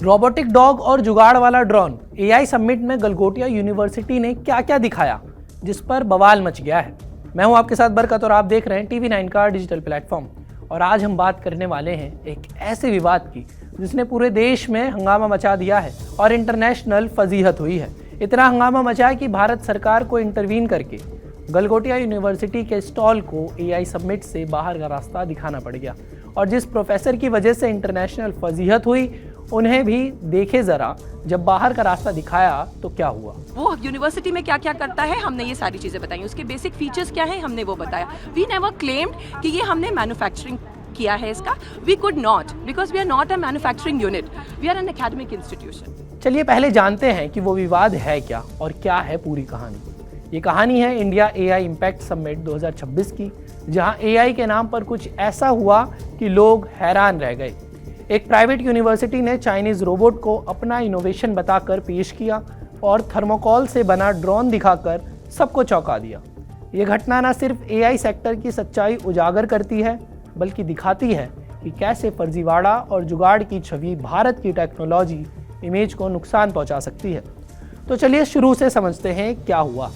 Robotic dog और जुगाड़ वाला ड्रोन एआई समिट में गलगोटिया यूनिवर्सिटी ने क्या क्या दिखाया जिस पर बवाल मच गया है। मैं हूं आपके साथ बरकत और आप देख रहे हैं TV9 का डिजिटल प्लेटफॉर्म। और आज हम बात करने वाले हैं एक ऐसे विवाद की जिसने पूरे देश में हंगामा मचा दिया है और इंटरनेशनल फजीहत हुई है। इतना हंगामा मचा कि भारत सरकार को इंटरवीन करके गलगोटिया यूनिवर्सिटी के स्टॉल को एआई समिट से बाहर का रास्ता दिखाना पड़ गया। और जिस प्रोफेसर की वजह से इंटरनेशनल फजीहत हुई उन्हें भी देखे जरा, जब बाहर का रास्ता दिखाया तो क्या हुआ। वो यूनिवर्सिटी में क्या क्या करता है हमने ये सारी चीजें बताई, उसके बेसिक फीचर्स क्या है हमने वो बताया। वी नेवर क्लेम्ड कि ये हमने मैन्युफैक्चरिंग किया है इसका। We could not because we are not a manufacturing unit, we are an academic institution. चलिए पहले जानते हैं कि वो विवाद है क्या और क्या है पूरी कहानी। ये कहानी है इंडिया एआई इम्पैक्ट समिट 2026 की, जहां एआई के नाम पर कुछ ऐसा हुआ कि लोग हैरान रह गए। एक प्राइवेट यूनिवर्सिटी ने चाइनीज रोबोट को अपना इनोवेशन बताकर पेश किया और थर्मोकॉल से बना ड्रोन दिखाकर सबको चौंका दिया। ये घटना न सिर्फ एआई सेक्टर की सच्चाई उजागर करती है बल्कि दिखाती है कि कैसे फर्जीवाड़ा और जुगाड़ की छवि भारत की टेक्नोलॉजी इमेज को नुकसान पहुंचा सकती है। तो चलिए शुरू से समझते हैं क्या हुआ।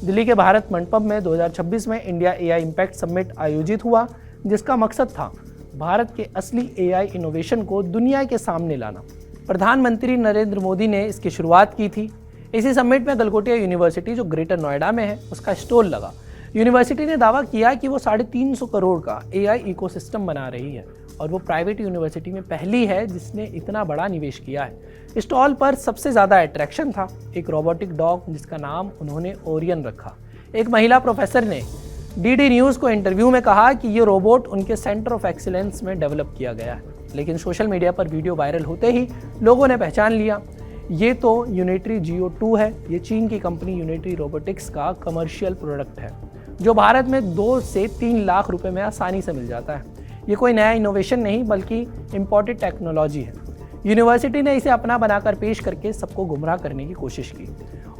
दिल्ली के भारत मंडपम में 2026 में इंडिया एआई इम्पैक्ट समिट आयोजित हुआ, जिसका मकसद था भारत के असली एआई इनोवेशन को दुनिया के सामने लाना। प्रधानमंत्री नरेंद्र मोदी ने इसकी शुरुआत की थी। इसी समिट में गलगोटिया यूनिवर्सिटी, जो ग्रेटर नोएडा में है, उसका स्टॉल लगा। यूनिवर्सिटी ने दावा किया कि वो 350 करोड़ का एआई इकोसिस्टम बना रही है और वो प्राइवेट यूनिवर्सिटी में पहली है जिसने इतना बड़ा निवेश किया है। स्टॉल पर सबसे ज़्यादा अट्रैक्शन था एक रोबोटिक डॉग, जिसका नाम उन्होंने ओरियन रखा। एक महिला प्रोफेसर ने डीडी न्यूज़ को इंटरव्यू में कहा कि ये रोबोट उनके सेंटर ऑफ एक्सीलेंस में डेवलप किया गया है। लेकिन सोशल मीडिया पर वीडियो वायरल होते ही लोगों ने पहचान लिया, ये तो यूनिटरी जियो 2 है। ये चीन की कंपनी यूनिटरी रोबोटिक्स का कमर्शियल प्रोडक्ट है जो भारत में 2 से 3 लाख रुपए में आसानी से मिल जाता है। ये कोई नया इनोवेशन नहीं बल्कि इम्पोर्टेड टेक्नोलॉजी है। यूनिवर्सिटी ने इसे अपना बनाकर पेश करके सबको गुमराह करने की कोशिश की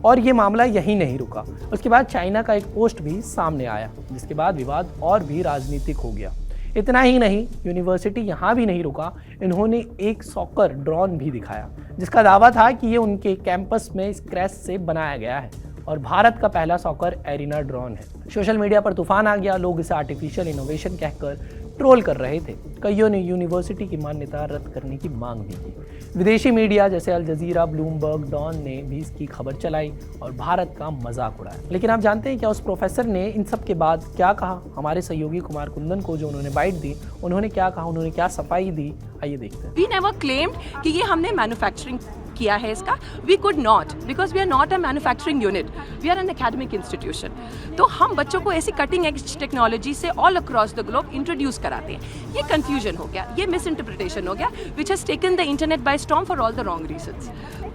और ये मामला यहीं नहीं रुका। उसके बाद चाइना का एक पोस्ट भी सामने आया, जिसके बाद विवाद और भी राजनीतिक हो गया। इतना ही नहीं, यूनिवर्सिटी यहाँ भी नहीं रुका, इन्होंने एक सॉकर ड्रोन भी दिखाया जिसका दावा था कि ये उनके कैंपस में स्क्रैच से बनाया गया है और भारत का पहला सॉकर एरिना ड्रोन है। सोशल मीडिया पर तूफान आ गया, लोग इसे आर्टिफिशियल इनोवेशन कहकर ट्रोल कर रहे थे। कईयों ने यूनिवर्सिटी की मान्यता रद्द करने की मांग भी की। विदेशी मीडिया जैसे अल जजीरा, ब्लूमबर्ग, डॉन ने भी इसकी खबर चलाई और भारत का मजाक उड़ाया। लेकिन आप जानते हैं क्या उस प्रोफेसर ने इन सब के बाद क्या कहा? हमारे सहयोगी कुमार कुंदन को जो उन्होंने बाइट दी, उन्होंने क्या कहा, उन्होंने क्या सफाई दी, आइए देखते हैं। वी नेवर क्लेम्ड कि ये हमने मैन्युफैक्चरिंग किया है इसका। We could not because we are not a manufacturing unit, we are an academic institution. तो हम बच्चों को ऐसी कटिंग एज टेक्नोलॉजी से all across the globe introduce कराते हैं। ये कंफ्यूजन हो गया, ये मिस इंटरप्रिटेशन हो गया which has taken the internet by storm for all the wrong reasons.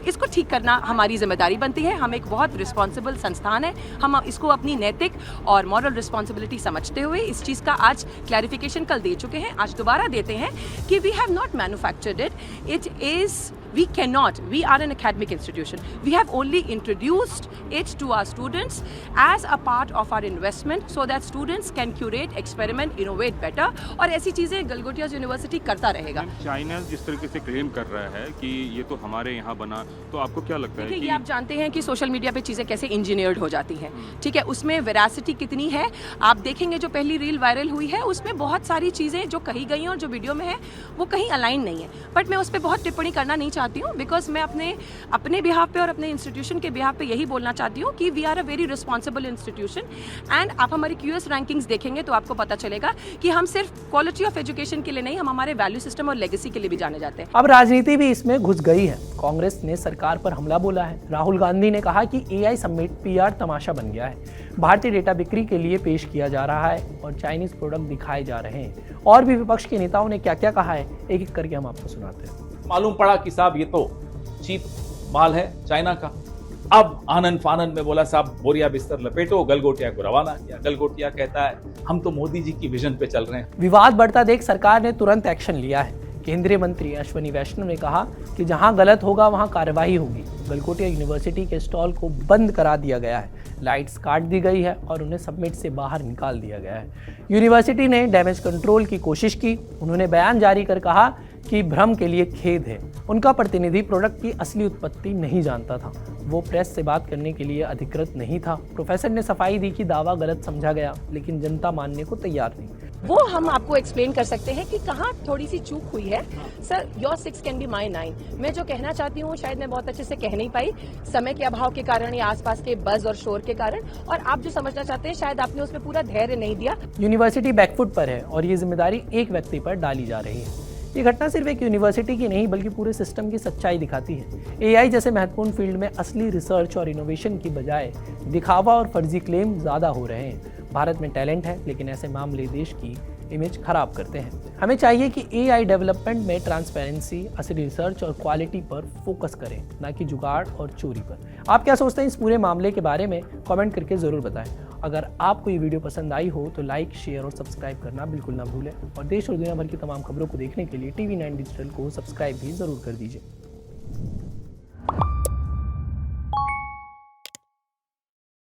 इसको ठीक करना हमारी जिम्मेदारी बनती है। हम एक बहुत रिस्पॉन्सिबल संस्थान है, हम इसको अपनी नैतिक और मॉरल रिस्पॉन्सिबिलिटी समझते हुए इस चीज़ का आज क्लैरिफिकेशन कल दे चुके हैं, आज दोबारा देते हैं कि we have not manufactured it, it is we cannot, we are an academic institution, we have only introduced it to our students as a part of our investment so that students can curate, experiment, innovate better। और ऐसी चीज़ें Galgotia university करता रहेगा। China जिस तरीके से claim कर रहा है कि ये तो हमारे यहाँ बना, तो आपको क्या लगता है? ये आप जानते हैं कि सोशल मीडिया पे चीज़ें कैसे इंजीनियर्ड हो जाती हैं, ठीक है, उसमें वेरासिटी कितनी है। आप देखेंगे जो पहली रील वायरल हुई है उसमें बहुत सारी चीज़ें जो कही गई हैं और जो वीडियो में है वो कहीं अलाइन नहीं है। बट मैं उस पर बहुत टिप्पणी करना नहीं चाहती हूँ बिकॉज मैं अपने बिहाफ पे और अपने इंस्टीट्यूशन के बिहाफ पे यही बोलना चाहती हूँ कि we are a very responsible institution. And आप हमारी QS रैंकिंग्स देखेंगे तो आपको पता चलेगा कि हम सिर्फ क्वालिटी ऑफ एजुकेशन के लिए नहीं, हम हमारे वैल्यू सिस्टम और लेगेसी के लिए भी जाने जाते हैं। अब राजनीति भी इसमें घुस गई है। कांग्रेस ने सरकार पर हमला बोला है। राहुल गांधी ने कहा कि एआई समिट PR तमाशा बन गया है, भारतीय डेटा बिक्री के लिए पेश किया जा रहा है और चाइनीज प्रोडक्ट दिखाए जा रहे हैं। और भी विपक्ष के नेताओं ने क्या क्या कहा है, एक एक करके हम आपको सुनाते हैं। मालूम पड़ा कि साहब ये तो चीप माल है चाइना का। अब आनन फानन में बोला साहब बोरिया बिस्तर लपेटो, गलगोटिया को रवाना किया। गलगोटिया कहता है हम तो मोदी जी की विजन पे चल रहे हैं। विवाद बढ़ता देख सरकार ने तुरंत एक्शन लिया है। केंद्रीय मंत्री अश्विनी वैष्णव ने कहा कि जहां गलत होगा वहां कार्रवाई होगी। गलगोटिया यूनिवर्सिटी के स्टॉल को बंद करा दिया गया है, लाइट्स काट दी गई है और उन्हें समिट से बाहर निकाल दिया गया है। यूनिवर्सिटी ने डैमेज कंट्रोल की कोशिश की। उन्होंने बयान जारी कर कहा कि भ्रम के लिए खेद है। उनका प्रतिनिधि प्रोडक्ट की असली उत्पत्ति नहीं जानता था। वो प्रेस से बात करने के लिए अधिकृत नहीं था। प्रोफेसर ने सफाई दी कि दावा गलत समझा गया, लेकिन जनता मानने को तैयार नहीं। वो हम आपको एक्सप्लेन कर सकते हैं कि कहाँ थोड़ी सी चूक हुई है। Sir, your 6 can be my 9। मैं जो कहना चाहती हूँ शायद मैं बहुत अच्छे से कह नहीं पाई, समय के अभाव के कारण या आसपास के बज और शोर के कारण, और आप जो समझना चाहते हैं शायद आपने उसमें पूरा धैर्य नहीं दिया। यूनिवर्सिटी बैकफुट पर है और ये जिम्मेदारी एक व्यक्ति पर डाली जा रही है। ये घटना सिर्फ एक यूनिवर्सिटी की नहीं बल्कि पूरे सिस्टम की सच्चाई दिखाती है। एआई जैसे महत्वपूर्ण फील्ड में असली रिसर्च और इनोवेशन की बजाय दिखावा और फर्जी क्लेम ज़्यादा हो रहे हैं। भारत में टैलेंट है, लेकिन ऐसे मामले देश की इमेज खराब करते हैं। हमें चाहिए कि एआई डेवलपमेंट में ट्रांसपेरेंसी, असली रिसर्च और क्वालिटी पर फोकस करें, ना कि जुगाड़ और चोरी पर। आप क्या सोचते हैं इस पूरे मामले के बारे में? कमेंट करके ज़रूर बताएं। अगर आपको ये वीडियो पसंद आई हो तो लाइक, शेयर और सब्सक्राइब करना बिल्कुल ना भूलें, और देश और दुनिया भर की तमाम खबरों को देखने के लिए TV9 डिजिटल को सब्सक्राइब भी ज़रूर कर दीजिए।